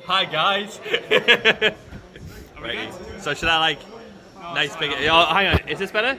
Hi guys. Right. So should I like nice big? Oh, hang on. Is this better?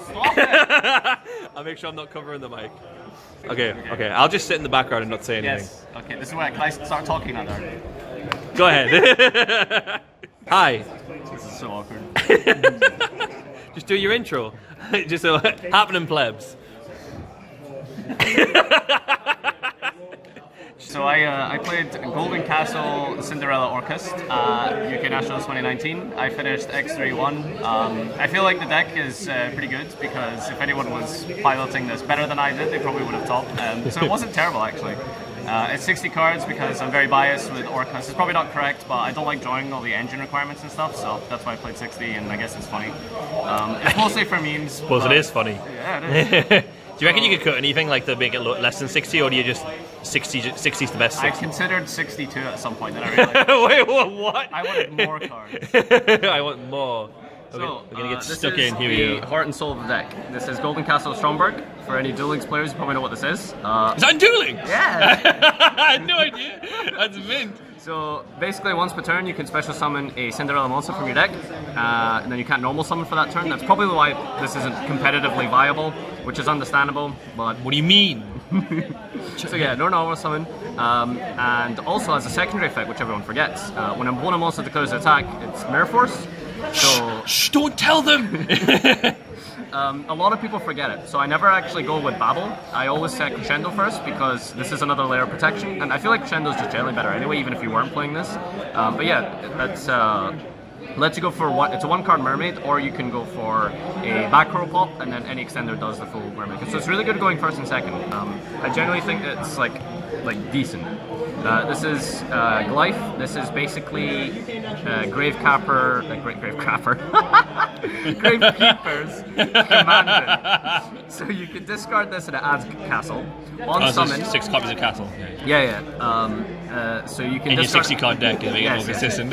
Stop it. I'll make sure I'm not covering the mic. Okay. I'll just sit in the background and not say anything. Yes. Okay. This is where can I start talking now? There? Go ahead. Hi. This is so awkward. Just do your intro. Just happening plebs. So I played Golden Castle, Cinderella, Orcust, UK Nationals 2019. I finished X3-1. I feel like the deck is pretty good because if anyone was piloting this better than I did, they probably would have topped. So it wasn't terrible actually. It's 60 cards because I'm very biased with Orcust. It's probably not correct, but I don't like drawing all the engine requirements and stuff, so that's why I played 60, and I guess it's funny. It's mostly for memes. Suppose it is funny. Yeah, it is. Do you reckon you could cut anything like to make it look less than 60, or do you just 60 is the best 60? I considered 62 at some point, then I realized. Wait, what? I wanted more cards. I want more. Okay, So, we're gonna get this stuck is in. Here we the go. heart and soul of the deck. This is Golden Castle Stromberg. For any Duel Links players, you probably know what this is. Is that dueling? Yeah! I had no idea. That's mint. So basically, once per turn, you can special summon a Cinderella monster from your deck, and then you can't normal summon for that turn. That's probably why this isn't competitively viable, which is understandable. But What do you mean? so yeah, no normal summon, and also as a secondary effect, which everyone forgets, when a monster declares an attack, it's Mirror Force. So Shh! Don't tell them. a lot of people forget it, so I never actually go with Babel. I always set Crescendo first because this is another layer of protection, and I feel like Crescendo is just generally better anyway, even if you weren't playing this. But yeah, that's lets you go for it's a one-card mermaid, or you can go for a back row pop, and then any extender does the full mermaid. So it's really good going first and second. I generally think it's like decent. This is Glyph. This is basically Grave Capper, Grave Capper, Grave Keeper's Commander. So you can discard this and it adds Castle on summon. So 6 copies of Castle. Yeah. So you can In your discard 60 card deck to make it more consistent.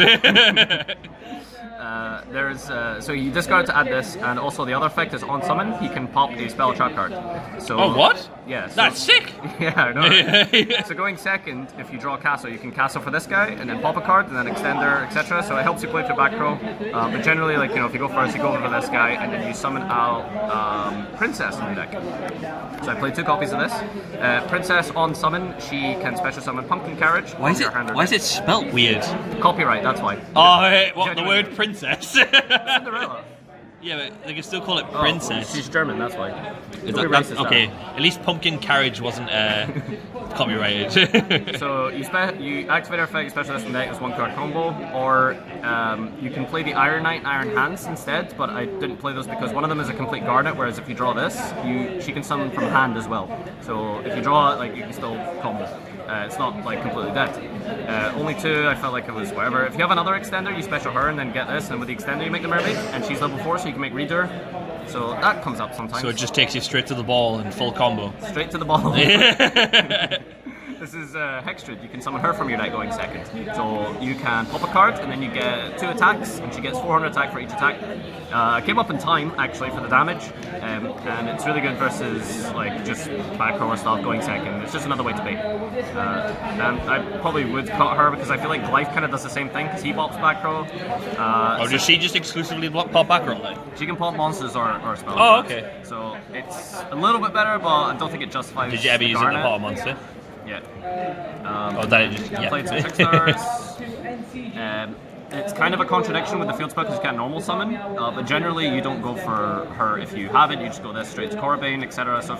So you discard it to add this, and also the other effect is on summon, he can pop a spell trap card. So Oh, what? Yeah. So, That's sick. yeah, I know. Right? So going second, if you draw a castle, you can castle for this guy, and then pop a card, and then extender, etc. So it helps you play to back row. But generally, if you go first, you go over this guy, and then you summon out Princess on the deck. So I played 2 copies of this. Princess on summon, she can special summon Pumpkin Carriage. Why is it spelt weird? Copyright, that's why. Oh, hey, what, the word princess? Cinderella. Yeah, but they can still call it princess. She's German, that's why. That's okay. At least Pumpkin Carriage wasn't copyrighted. So you activate our effect, you special this from deck as 1-card combo, or you can play the Iron Knight, Iron Hands instead, but I didn't play those because one of them is a complete garnet, whereas if you draw this, she can summon from hand as well. So if you draw it, you can still combo. It's not completely dead. Only 2, I felt like it was whatever. If you have another extender, you special her and then get this, and with the extender you make the mermaid, and she's level 4, so you can make Reader. So that comes up sometimes. So it just takes you straight to the ball in full combo. Straight to the ball. This is Hextrid. You can summon her from your deck going second. So you can pop a card, and then you get 2 attacks, and she gets 400 attack for each attack. Came up in time, actually, for the damage, and it's really good versus just back row stuff going second. It's just another way to bait. And I probably would cut her because I feel like Glyph kind of does the same thing because he pops back row. Does she just exclusively pop back row then? She can pop monsters or spells. Oh, okay. So it's a little bit better, but I don't think it justifies. Did you ever use it in the pot monster? Yeah. Played some 6 stars. It's kind of a contradiction with the field spell because you can't normal summon, but generally you don't go for her if you have it. You just go this straight to Corbane, etc. So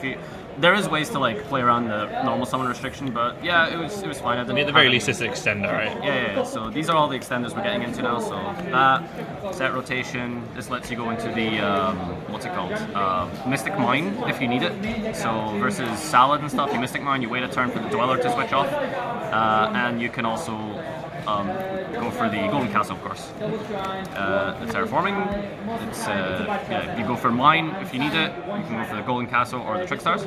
there is ways to play around the normal summon restriction, but yeah, it was fine. At the very least, it's an extender, right? Yeah. So these are all the extenders we're getting into now. So that set rotation. This lets you go into the what's it called? Mystic Mine if you need it. So versus Salad and stuff, you Mystic Mine, you wait a turn for the Dweller to switch off, and you can also go for the Golden Castle, of course. The Terraforming, you go for Mine if you need it. You can go for the Golden Castle or the Trickstars.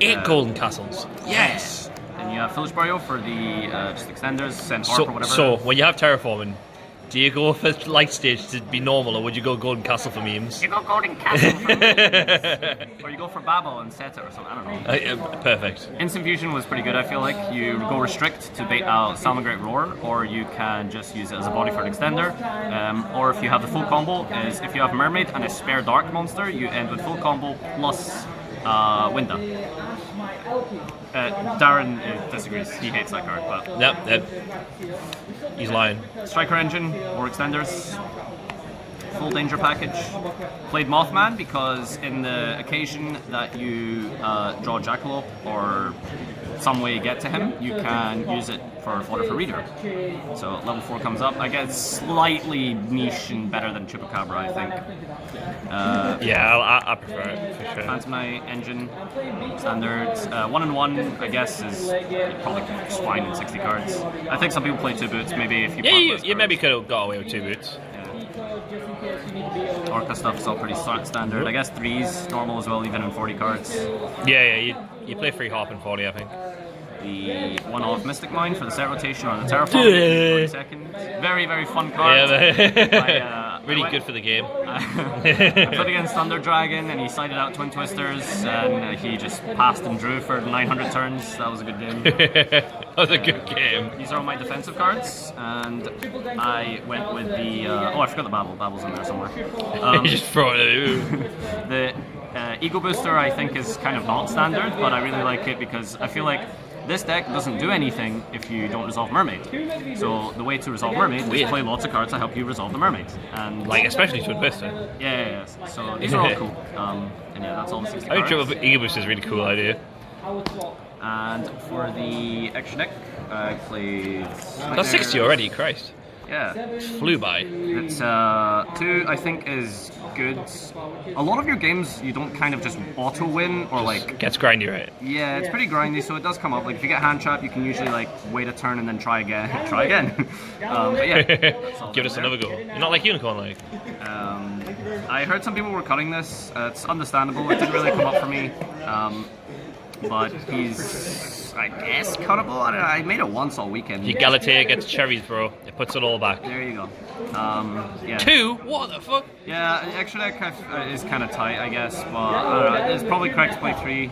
8 Golden Castles. Yes! And you have Village Barrio for the just extenders, send Harp or whatever. So, when you have Terraforming, Do you go for light stage to be normal, or would you go Golden Castle for memes? You go Golden Castle for memes. Or you go for Babel and set it or something, I don't know. Perfect. Instant Fusion was pretty good, I feel like. You go Restrict to bait out Salmon Great Roar, or you can just use it as a body for an extender. Or if you have the full combo, is if you have Mermaid and a spare Dark monster, you end with full combo plus Winda. Darren disagrees. He hates that card, but Yep. He's lying. Striker Engine, more extenders, full danger package. Played Mothman because in the occasion that you draw Jackalope or some way get to him, you can use it for Fodder for Reader. So level 4 comes up. I guess slightly niche and better than Chupacabra, I think. Yeah, I prefer it for sure. Phantom Knight Engine, standards. 1-1, I guess, is probably just fine in 60 cards. I think some people play 2 boots, maybe if you you maybe could have got away with 2 boots. Orca stuff's all pretty standard. I guess 3's normal as well, even in 40 cards. Yeah, you play 3 Harp and 40, I think. The one-off Mystic Mine for the set rotation on the Terraform. 40 seconds. Very, very fun card. Yeah, really good for the game. I played against Thunder Dragon and he sided out Twin Twisters and he just passed and drew for 900 turns. That was a good game. That was a good game. These are all my defensive cards, and I went with the... I forgot the Babel. Babel's in there somewhere. You just throw it. The Ego Booster, I think, is kind of not standard, but I really like it because I feel like this deck doesn't do anything if you don't resolve Mermaid. So the way to resolve Mermaid is to play lots of cards to help you resolve the Mermaid. And especially Twin Twister. Yeah. So these are all cool. And yeah, that's all the 60 cards. I think Ego Booster is a really cool idea. And for the extra deck, I played... That's 60 already, Christ. Yeah. Flew by. It's 2, I think, is good. A lot of your games, you don't kind of just auto-win or like... Gets grindy, right? Yeah, it's pretty grindy, so it does come up. Like, if you get hand trap, you can usually, like, wait a turn and then try again. But yeah. Give us another go. You're not like Unicorn, like. I heard some people were cutting this. It's understandable. It didn't really come up for me. But he's, I guess, cuttable. I don't know. I made it once all weekend. Your Galatea gets cherries, bro. It puts it all back. There you go. Yeah. 2? What the fuck? Yeah, extra deck is kind of tight, I guess, but I don't know. It's probably correct to play 3.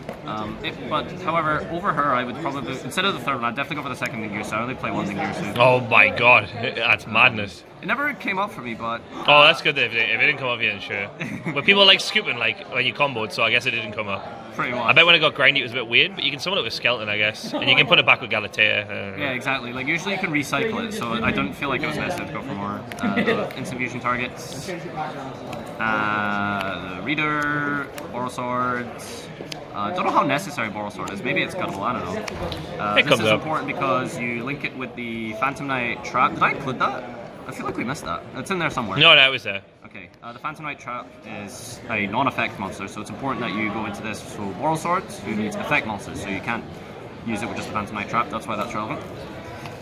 But however, over her, I would probably, instead of the third one, I'd definitely go for the second Ningirsu. I only play one Ningirsu. Oh my god, that's madness. It never came up for me, but... Oh, that's good if it didn't come up yet, sure. But people like scooping, like, when you comboed, so I guess it didn't come up. Pretty much. I bet when it got grindy it was a bit weird, but you can summon it with Skeleton, I guess. And you can put it back with Galatea. Yeah, exactly. Like, usually you can recycle it, so I don't feel like it was necessary to go for more. Instant Fusion targets. The Reader, Boral Sword. Don't know how necessary Boral Sword is. Maybe it's cuttable, I don't know. This is important because you link it with the Phantom Knight Trap. Did I include that? I feel like we missed that. It's in there somewhere. No, it was there. Okay, the Phantom Knight Trap is a non-effect monster, so it's important that you go into this. So Boral Sword, who needs effect monsters, so you can't use it with just the Phantom Knight Trap. That's why that's relevant.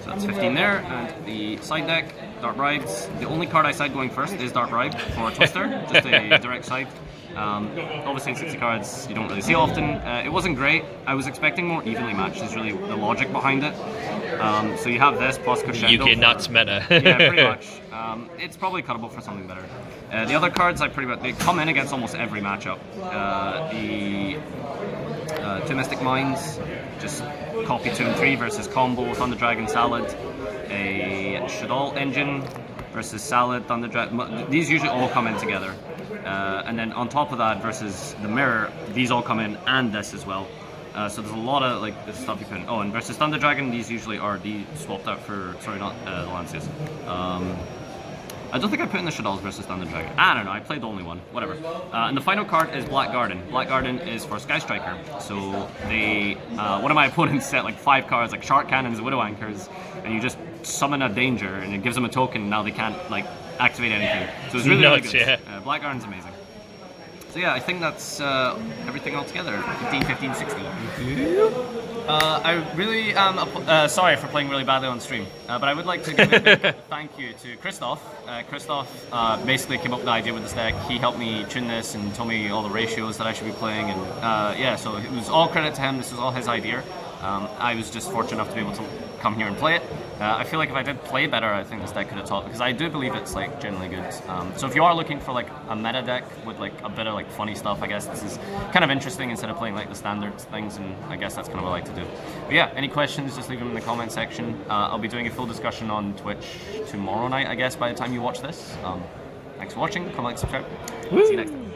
So that's 15 there, and the side deck, Dark Bribes. The only card I side going first is Dark Bribe for Twister, just a direct side. Obviously in 60 cards you don't really see often. It wasn't great. I was expecting more evenly matched is really the logic behind it. So you have this plus Crescendo. UK nuts meta. Yeah, pretty much. It's probably cuttable for something better. The other cards I pretty much, they come in against almost every matchup. The 2 Mystic Mines, just copy 2 and 3 versus combo Thunder Dragon Salad. A Shadal Engine versus Salad Thunder Dragon. These usually all come in together. And then on top of that, versus the Mirror, these all come in, and this as well. So there's a lot of like this stuff you can. Oh, and versus Thunder Dragon, these usually are swapped out for. Sorry, not the Lancias. I don't think I put in the Shadals versus Thunder Dragon. I don't know. I played the only one. Whatever. And the final card is Black Garden. Black Garden is for Sky Striker. So they, one of my opponents set like 5 cards, like Shark Cannons, Widow Anchors, and you just summon a danger, and it gives them a token. And now they can't like activate anything. So it's really, really good. Yeah. Black Garden's amazing. So yeah, I think that's everything all together. 15, 15, 16. I really am sorry for playing really badly on stream, but I would like to give a big thank you to Christoph. Christoph basically came up with the idea with this deck. He helped me tune this and told me all the ratios that I should be playing, and yeah, so it was all credit to him. This was all his idea. I was just fortunate enough to be able to come here and play it. I feel like if I did play better, I think this deck could have taught, because I do believe it's like generally good. So if you are looking for like a meta deck with like a bit of like funny stuff, I guess this is kind of interesting instead of playing like the standard things, and I guess that's kind of what I like to do. But yeah, any questions, just leave them in the comment section. I'll be doing a full discussion on Twitch tomorrow night, I guess, by the time you watch this. Thanks for watching, comment, like, subscribe. See you next time.